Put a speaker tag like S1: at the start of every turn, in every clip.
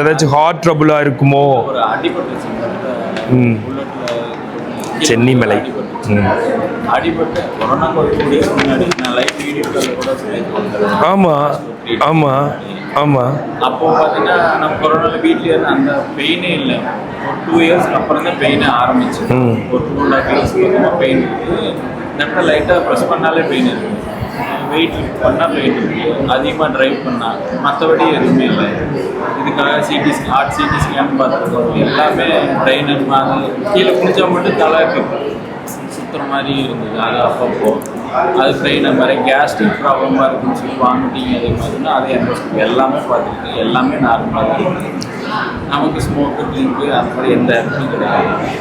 S1: ஏதாச்சும் ஹார்ட் ட்ரபுளாக இருக்குமோ?
S2: ஒரு அடிபட்டு
S1: சென்னிமலை.
S2: அடிபட்டு கொரோனாக்கு ஒரு 2 days முன்னாடி நான் லைஃப் வீடியோவில் கூட சொல்லியிருக்கேன்.
S1: ஆமாம் ஆமாம் ஆமாம்.
S2: அப்போ பார்த்தீங்கன்னா நம்ம கொரோனாவில் வீட்லேயே இருந்து அந்த பெயினே இல்லை. ஒரு 2 yearsக்கு அப்புறம் தான் பெயினே ஆரம்பிச்சு. ஒரு 2.5 years பக்கமாக பெயின் இருக்குது. இந்த இடத்துல லைட்டாக ப்ரெஸ் பண்ணாலே பெயின் இருக்குது. வெயிட் லிஃப்ட் பண்ணால் பெயின் இருக்குது. அதிகமாக ட்ரைவ் பண்ணால் மற்றபடி எதுவுமே இல்லை. இதுக்காக ஹார்ட் சிடி ஸ்கேன் பார்த்துருக்கோம். எல்லாமே ட்ரெயின் கீழே குளிச்சா மட்டும் தலை சுற்றுற மாதிரி இருந்தது. அது அப்பப்போ அது ட்ரெயின் மாதிரி கேஸ்ட்ரிக் ப்ராப்ளமாக இருக்குன்னு சொல்லி வாமிட்டிங் அதே மாதிரினா அதே எல்லாமே பார்த்துருக்கு. எல்லாமே நார்மலாக இருக்குது. நமக்கு ஸ்மோக்கு ட்ரிங்க்கு அந்த மாதிரி எந்த இடத்துலையும் கிடையாது.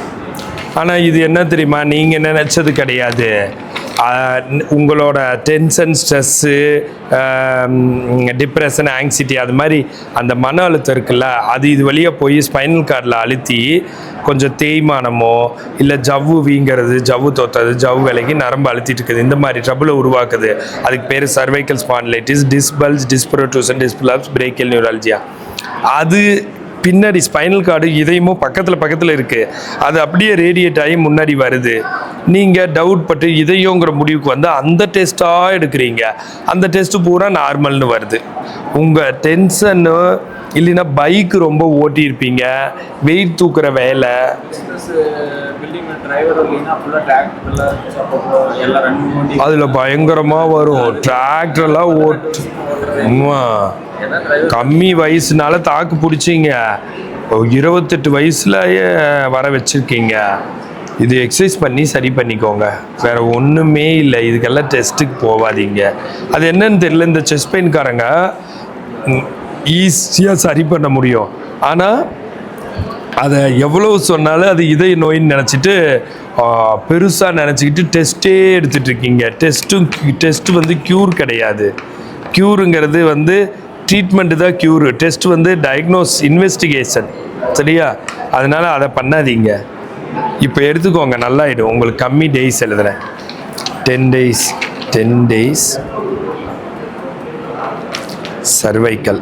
S1: ஆனால் இது என்ன தெரியுமா, நீங்கள் நினச்சது கிடையாது. உங்களோட டென்ஷன், ஸ்ட்ரெஸ்ஸு, டிப்ரெஷன், ஆங்ஸைட்டி, அது மாதிரி அந்த மன அழுத்தம் இருக்குல்ல, அது இது வழியாக போய் ஸ்பைனல் கார்டில் அழுத்தி கொஞ்சம் தேய்மானமோ இல்லை ஜவ்வு வீங்கிறது, ஜவ்வு தோத்தது, ஜவ்வு விலகி நரம்பு அழுத்திட்டு இருக்குது. இந்த மாதிரி ட்ரபுளை உருவாக்குது. அதுக்கு பேர் சர்வைக்கல் ஸ்பாண்டிலைட்டிஸ், டிஸ்பல்ஸ், டிஸ்ப்ரோட்ரூஷன், டிஸ்பிளாப்ஸ், பிரேக்கியல் நியூராலஜியா. அது பின்னாடி ஸ்பைனல் கார்டு இதயமும் பக்கத்தில் இருக்குது. அது அப்படியே ரேடியேட் ஆகி முன்னாடி வருது. நீங்கள் டவுட் பட்டு இதயங்கிற முடிவுக்கு வந்து அந்த டெஸ்ட்டாக எடுக்கிறீங்க. அந்த டெஸ்ட்டு பூரா நார்மல்னு வருது. உங்கள் டென்ஷனு இல்லைன்னா பைக்கு ரொம்ப ஓட்டியிருப்பீங்க, வெயிட் தூக்குற வேலை, அதில் பயங்கரமாக வரும். டிராக்டர்லாம் கம்மி வயசுனால தாக்கு பிடிச்சிங்க, 28 வயசுலயே வர வச்சுருக்கீங்க. இது எக்ஸசைஸ் பண்ணி சரி பண்ணிக்கோங்க, வேறு ஒன்றுமே இல்லை. இதுக்கெல்லாம் டெஸ்ட்டுக்கு போகாதீங்க. அது என்னன்னு தெரியல, இந்த செஸ்ட் பெயின்காரங்க ஈஸியாக சரி பண்ண முடியும். ஆனால் அதை எவ்வளோ சொன்னாலும் அது இதய நோயின்னு நினச்சிட்டு பெருசாக நினச்சிக்கிட்டு டெஸ்ட்டே எடுத்துகிட்டு இருக்கீங்க. டெஸ்ட்டு வந்து க்யூர் கிடையாது. க்யூருங்கிறது வந்து ட்ரீட்மெண்ட்டு தான் க்யூரு. டெஸ்ட் வந்து டயக்னோஸ், இன்வெஸ்டிகேஷன். சரியா? அதனால் அதை பண்ணாதீங்க. இப்போ எடுத்துக்கோங்க, நல்லாயிடும். உங்களுக்கு கம்மி டேஸ் எழுதுகிறேன். 10 days சர்வைக்கல்.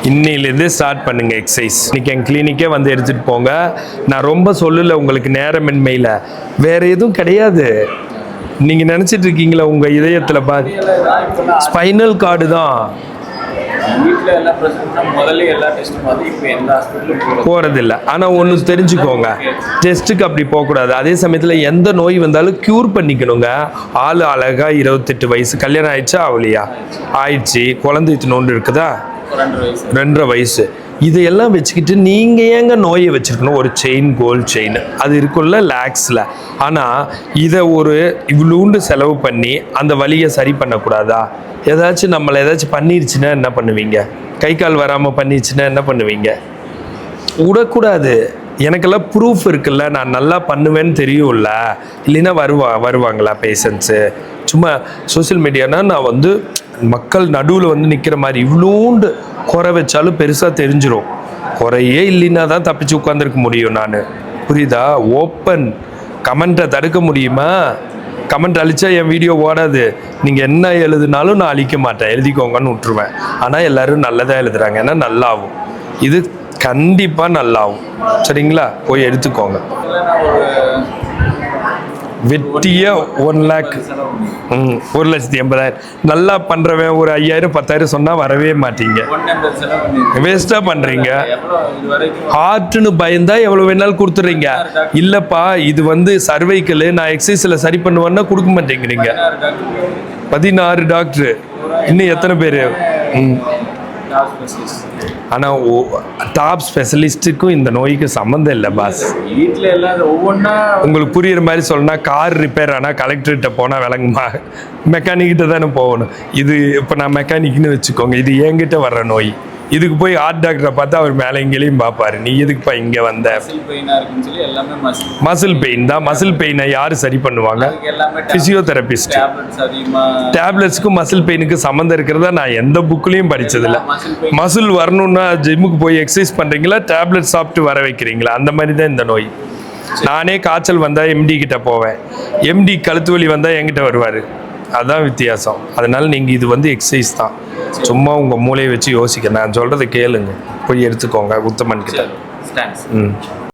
S1: இன்னிலேருந்து ஸ்டார்ட் பண்ணுங்கள் எக்ஸசைஸ். இன்றைக்கி என் கிளினிக்கே வந்து எடுத்துகிட்டு போங்க. நான் ரொம்ப சொல்லலை உங்களுக்கு நேரமின்மையில், வேறு எதுவும் கிடையாது. நீங்கள் நினச்சிட்டு இருக்கீங்களா உங்கள் இதயத்தில் பாதி ஸ்பைனல் கார்டு தான். போகிறதில்ல. ஆனால் ஒன்று தெரிஞ்சுக்கோங்க, டெஸ்ட்டுக்கு அப்படி போகக்கூடாது. அதே சமயத்தில் எந்த நோய் வந்தாலும் க்யூர் பண்ணிக்கணுங்க. ஆள் அழகாக 28 வயசு, கல்யாணம் ஆயிடுச்சா ஆகலையா? ஆயிடுச்சு. குழந்தை நோண்டு இருக்குதா? 2.5 வயசு. இதையெல்லாம் வச்சுக்கிட்டு நீங்கள் ஏங்க நோயை வச்சுருக்கணும்? ஒரு செயின், கோல்டு செயின் அது இருக்குல்ல லேக்ஸில். ஆனால் இதை ஒரு இவ்வளோண்டு செலவு பண்ணி அந்த வலியை சரி பண்ணக்கூடாதா? ஏதாச்சும் நம்மளை ஏதாச்சும் பண்ணிருச்சுன்னா என்ன பண்ணுவீங்க? கை கால் வராமல் பண்ணிடுச்சுன்னா என்ன பண்ணுவீங்க? விடக்கூடாது. எனக்கெல்லாம் ப்ரூஃப் இருக்குல்ல, நான் நல்லா பண்ணுவேன்னு தெரியும்ல. இல்லைன்னா வருவாங்களா பேஷண்ட்ஸு? சும்மா சோசியல் மீடியானா நான் வந்து மக்கள் நடுவில் வந்து நிற்கிற மாதிரி இவ்வளோண்டு குறை வச்சாலும் பெருசாக தெரிஞ்சிடும். குறையே இல்லைன்னா தான் தப்பிச்சு உட்காந்துருக்க முடியும் நான். புரியுதா? ஓப்பன் கமெண்ட்டை தடுக்க முடியுமா? கமெண்ட் அழிச்சா என் வீடியோ ஓடாது. நீங்கள் என்ன எழுதுனாலும் நான் அழிக்க மாட்டேன், எழுதிக்கோங்கன்னு விட்டுருவேன். ஆனால் எல்லோரும் நல்லதாக எழுதுறாங்க, ஏன்னா நல்லாகும். இது கண்டிப்பாக நல்லாகும். சரிங்களா? போய் எடுத்துக்கோங்க. வெட்டிய 1 lakh 1,80,000 நல்லா பண்ணுறவன் ஒரு 5,000 10,000 சொன்னால் வரவே மாட்டீங்க. வேஸ்ட்டாக பண்ணுறீங்க. ஹார்ட்டுன்னு பயந்தா எவ்வளோ வேணாலும் கொடுத்துட்றீங்க. இல்லைப்பா இது வந்து சர்வைக்கல், நான் எக்ஸசைஸில் சரி பண்ணுவேன்னா கொடுக்க மாட்டேங்கிறீங்க. 16 டாக்டரு, இன்னும் எத்தனை பேர்? ஆனால் டாப் ஸ்பெஷலிஸ்ட்டுக்கும் இந்த நோய்க்கு சம்மந்தம் இல்லை பாஸ்.
S2: வீட்டில் எல்லாம் ஒவ்வொன்றா
S1: உங்களுக்கு புரியுற மாதிரி சொல்லணும்னா, கார் ரிப்பேர் ஆனால் கலெக்டர்கிட்ட போனால் விளங்குமா? மெக்கானிக்கிட்ட தானே போகணும். இது இப்போ நான் மெக்கானிக்னு வச்சுக்கோங்க, இது என்கிட்ட வர்ற நோய். இதுக்கு போய் ஹார்ட் டாக்டரை பார்த்தா அவர் மேலே இங்கேயும் பார்ப்பாரு, நீ எதுக்குப்பா இங்கே வந்த? மசில் பெயின் தான். மசில் பெயினை யார் சரி பண்ணுவாங்க? ஃபிசியோதெரபிஸ்ட். டேப்லெட்ஸுக்கும் மசில் பெயினுக்கு சம்மந்தம் இருக்கிறதா நான் எந்த புக்லேயும் படித்ததில்ல. மசில் வரணும்னா ஜிம்முக்கு போய் எக்ஸசைஸ் பண்ணுறீங்களா, டேப்லெட் சாப்பிட்டு வர வைக்கிறீங்களா? அந்த மாதிரி தான் இந்த நோய். நானே காய்ச்சல் வந்தால் எம்டி கிட்ட போவேன். எம்டி கழுத்து வலி வந்தால் என்கிட்ட வருவார். அதான் வித்தியாசம். அதனால நீங்கள் இது வந்து எக்ஸசைஸ் தான். சும்மா உங்கள் மூளையை வச்சு யோசிக்க, நான் சொல்கிறத கேளுங்க, போய் எடுத்துக்கோங்க உத்தமன் கிட்ட.
S2: தேங்க்ஸ்.
S1: ம்